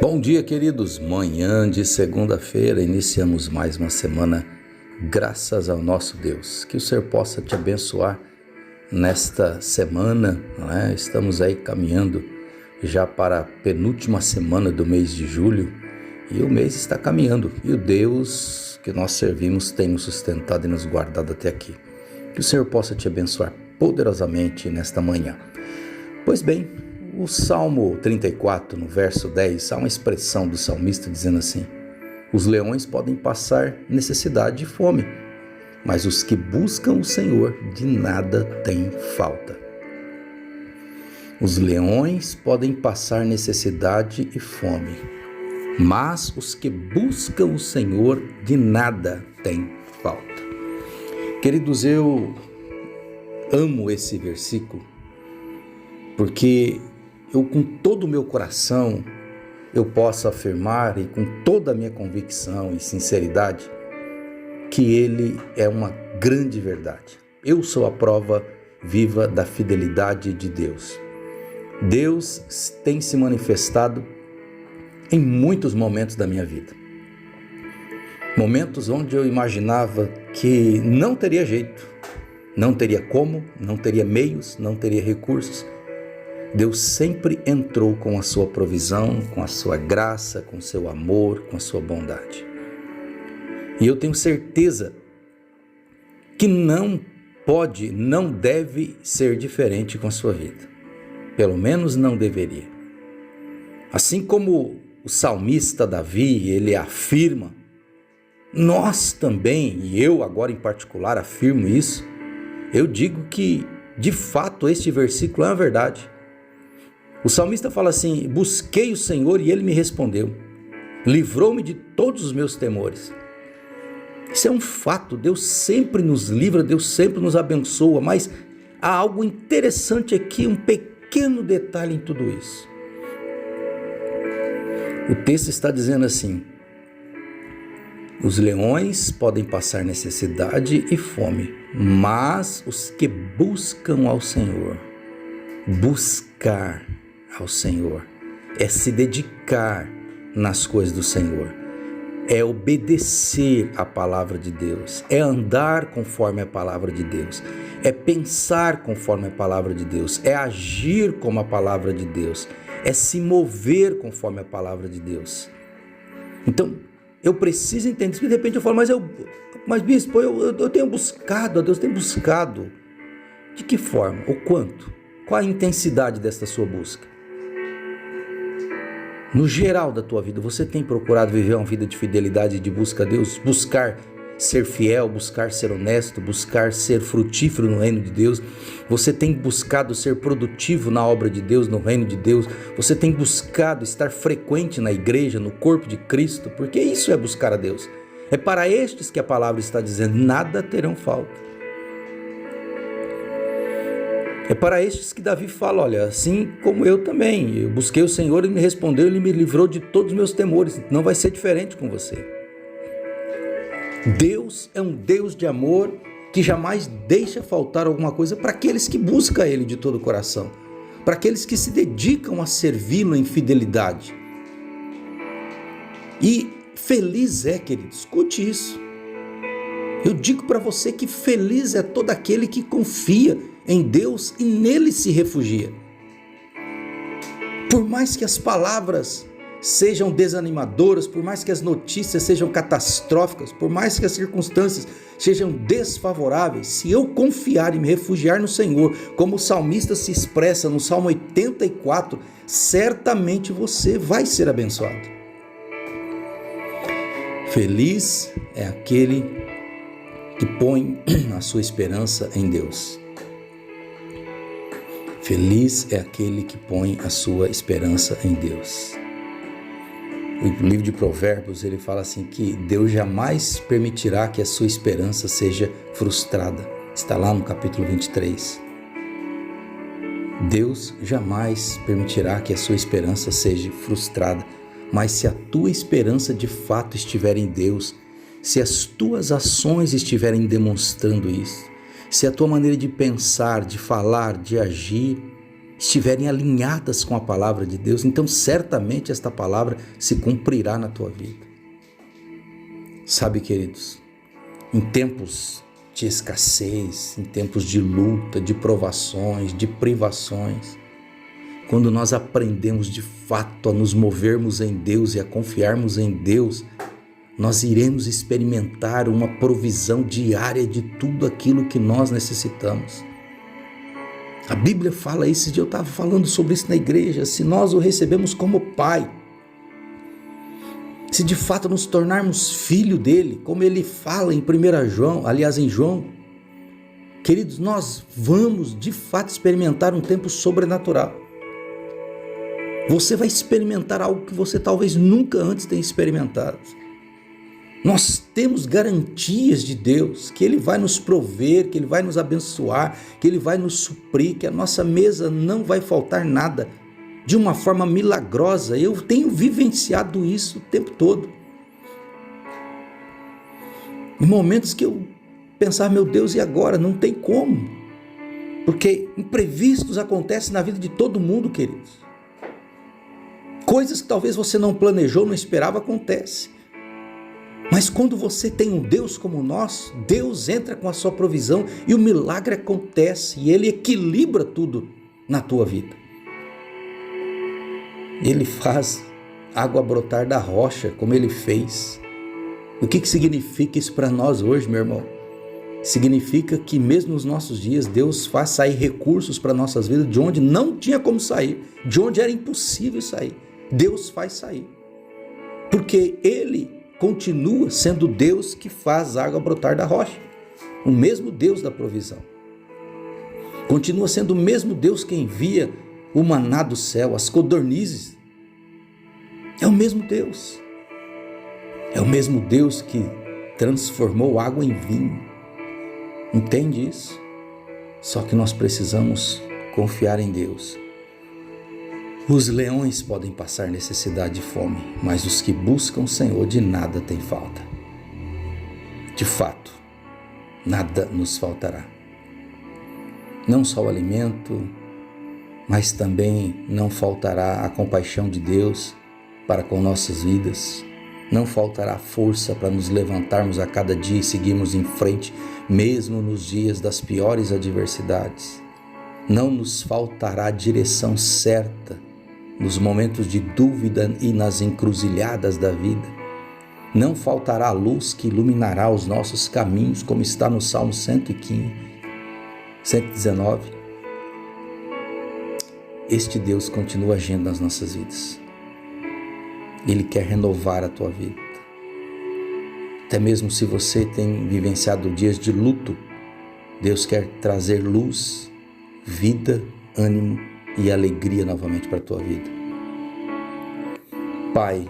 Bom dia, queridos. Manhã de segunda-feira, iniciamos mais uma semana, graças ao nosso Deus. Que o Senhor possa te abençoar nesta semana, não é? Estamos aí caminhando já para a penúltima semana do mês de julho e o mês está caminhando. E o Deus que nós servimos tem nos sustentado e nos guardado até aqui. Que o Senhor possa te abençoar poderosamente nesta manhã. Pois bem, o Salmo 34, no verso 10, há uma expressão do salmista dizendo assim: os leões podem passar necessidade e fome, mas os que buscam o Senhor de nada têm falta. Os leões podem passar necessidade e fome, mas os que buscam o Senhor de nada têm falta. Queridos, eu amo esse versículo, porque eu, com todo o meu coração, eu posso afirmar e com toda a minha convicção e sinceridade que ele é uma grande verdade. Eu sou a prova viva da fidelidade de Deus. Deus tem se manifestado em muitos momentos da minha vida. Momentos onde eu imaginava que não teria jeito, não teria como, não teria meios, não teria recursos. Deus sempre entrou com a sua provisão, com a sua graça, com o seu amor, com a sua bondade. E eu tenho certeza que não pode, não deve ser diferente com a sua vida. Pelo menos não deveria. Assim como o salmista Davi, ele afirma, nós também, e eu agora em particular afirmo isso, eu digo que de fato este versículo é uma verdade. O salmista fala assim: busquei o Senhor e Ele me respondeu, livrou-me de todos os meus temores. Isso é um fato, Deus sempre nos livra, Deus sempre nos abençoa, mas há algo interessante aqui, um pequeno detalhe em tudo isso. O texto está dizendo assim: os leões podem passar necessidade e fome, mas os que buscam ao Senhor, buscar ao Senhor, é se dedicar nas coisas do Senhor, é obedecer à palavra de Deus, é andar conforme a palavra de Deus, é pensar conforme a palavra de Deus, é agir como a palavra de Deus, é se mover conforme a palavra de Deus. Então, eu preciso entender isso, porque de repente eu falo, mas bispo, eu tenho buscado a Deus, tenho buscado. De que forma? O quanto? Qual a intensidade desta sua busca? No geral da tua vida, você tem procurado viver uma vida de fidelidade e de busca a Deus? Buscar ser fiel, buscar ser honesto, buscar ser frutífero no reino de Deus? Você tem buscado ser produtivo na obra de Deus, no reino de Deus? Você tem buscado estar frequente na igreja, no corpo de Cristo? Porque isso é buscar a Deus. É para estes que a palavra está dizendo, nada terão falta. É para estes que Davi fala, olha, assim como eu também, eu busquei o Senhor, Ele me respondeu, Ele me livrou de todos os meus temores, não vai ser diferente com você. Deus é um Deus de amor que jamais deixa faltar alguma coisa para aqueles que buscam Ele de todo o coração, para aqueles que se dedicam a servi-lo em fidelidade. E feliz é, querido, escute isso. Eu digo para você que feliz é todo aquele que confia em Deus e nele se refugia. Por mais que as palavras sejam desanimadoras, por mais que as notícias sejam catastróficas, por mais que as circunstâncias sejam desfavoráveis, se eu confiar e me refugiar no Senhor, como o salmista se expressa no Salmo 84, certamente você vai ser abençoado. Feliz é aquele que põe a sua esperança em Deus. Feliz é aquele que põe a sua esperança em Deus. O livro de Provérbios, ele fala assim que Deus jamais permitirá que a sua esperança seja frustrada. Está lá no capítulo 23. Deus jamais permitirá que a sua esperança seja frustrada. Mas se a tua esperança de fato estiver em Deus, se as tuas ações estiverem demonstrando isso, se a tua maneira de pensar, de falar, de agir estiverem alinhadas com a palavra de Deus, então certamente esta palavra se cumprirá na tua vida. Sabe, queridos, em tempos de escassez, em tempos de luta, de provações, de privações, quando nós aprendemos de fato a nos movermos em Deus e a confiarmos em Deus, nós iremos experimentar uma provisão diária de tudo aquilo que nós necessitamos. A Bíblia fala isso, eu estava falando sobre isso na igreja, se nós o recebemos como Pai, se de fato nos tornarmos filho dele, como ele fala em 1 João, aliás em João, queridos, nós vamos de fato experimentar um tempo sobrenatural. Você vai experimentar algo que você talvez nunca antes tenha experimentado. Nós temos garantias de Deus, que Ele vai nos prover, que Ele vai nos abençoar, que Ele vai nos suprir, que a nossa mesa não vai faltar nada, de uma forma milagrosa. Eu tenho vivenciado isso o tempo todo. Em momentos que eu pensava, meu Deus, e agora? Não tem como. Porque imprevistos acontecem na vida de todo mundo, queridos. Coisas que talvez você não planejou, não esperava, acontecem. Mas quando você tem um Deus como o nosso, Deus entra com a sua provisão e o milagre acontece e Ele equilibra tudo na tua vida. Ele faz água brotar da rocha, como Ele fez. O que significa isso para nós hoje, meu irmão? Significa que mesmo nos nossos dias, Deus faz sair recursos para nossas vidas de onde não tinha como sair, de onde era impossível sair. Deus faz sair. Porque Ele continua sendo Deus que faz água brotar da rocha. O mesmo Deus da provisão. Continua sendo o mesmo Deus que envia o maná do céu, as codornizes. É o mesmo Deus. É o mesmo Deus que transformou água em vinho. Entende isso? Só que nós precisamos confiar em Deus. Os leões podem passar necessidade e fome, mas os que buscam o Senhor de nada têm falta. De fato, nada nos faltará. Não só o alimento, mas também não faltará a compaixão de Deus para com nossas vidas. Não faltará força para nos levantarmos a cada dia e seguirmos em frente, mesmo nos dias das piores adversidades. Não nos faltará a direção certa nos momentos de dúvida e nas encruzilhadas da vida. Não faltará a luz que iluminará os nossos caminhos, como está no Salmo 115, 119. Este Deus continua agindo nas nossas vidas. Ele quer renovar a tua vida. Até mesmo se você tem vivenciado dias de luto, Deus quer trazer luz, vida, ânimo e alegria novamente para a tua vida. Pai,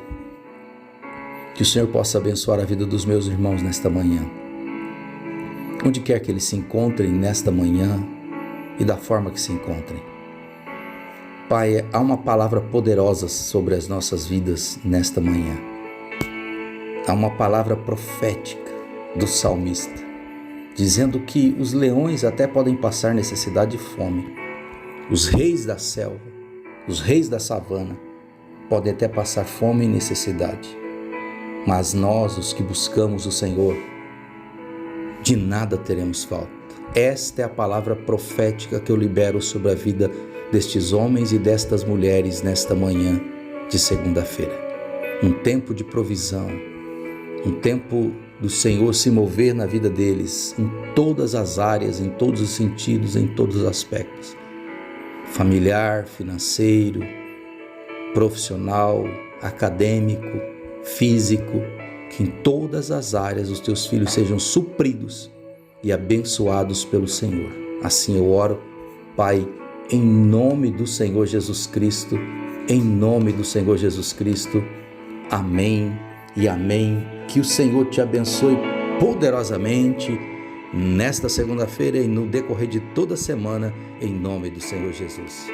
que o Senhor possa abençoar a vida dos meus irmãos nesta manhã. Onde quer que eles se encontrem nesta manhã e da forma que se encontrem. Pai, há uma palavra poderosa sobre as nossas vidas nesta manhã. Há uma palavra profética do salmista, dizendo que os leões até podem passar necessidade e fome. Os reis da selva, os reis da savana, podem até passar fome e necessidade. Mas nós, os que buscamos o Senhor, de nada teremos falta. Esta é a palavra profética que eu libero sobre a vida destes homens e destas mulheres nesta manhã de segunda-feira. Um tempo de provisão, um tempo do Senhor se mover na vida deles, em todas as áreas, em todos os sentidos, em todos os aspectos. Familiar, financeiro, profissional, acadêmico, físico, que em todas as áreas os teus filhos sejam supridos e abençoados pelo Senhor. Assim eu oro, Pai, em nome do Senhor Jesus Cristo, em nome do Senhor Jesus Cristo. Amém e amém. Que o Senhor te abençoe poderosamente nesta segunda-feira e no decorrer de toda a semana, em nome do Senhor Jesus.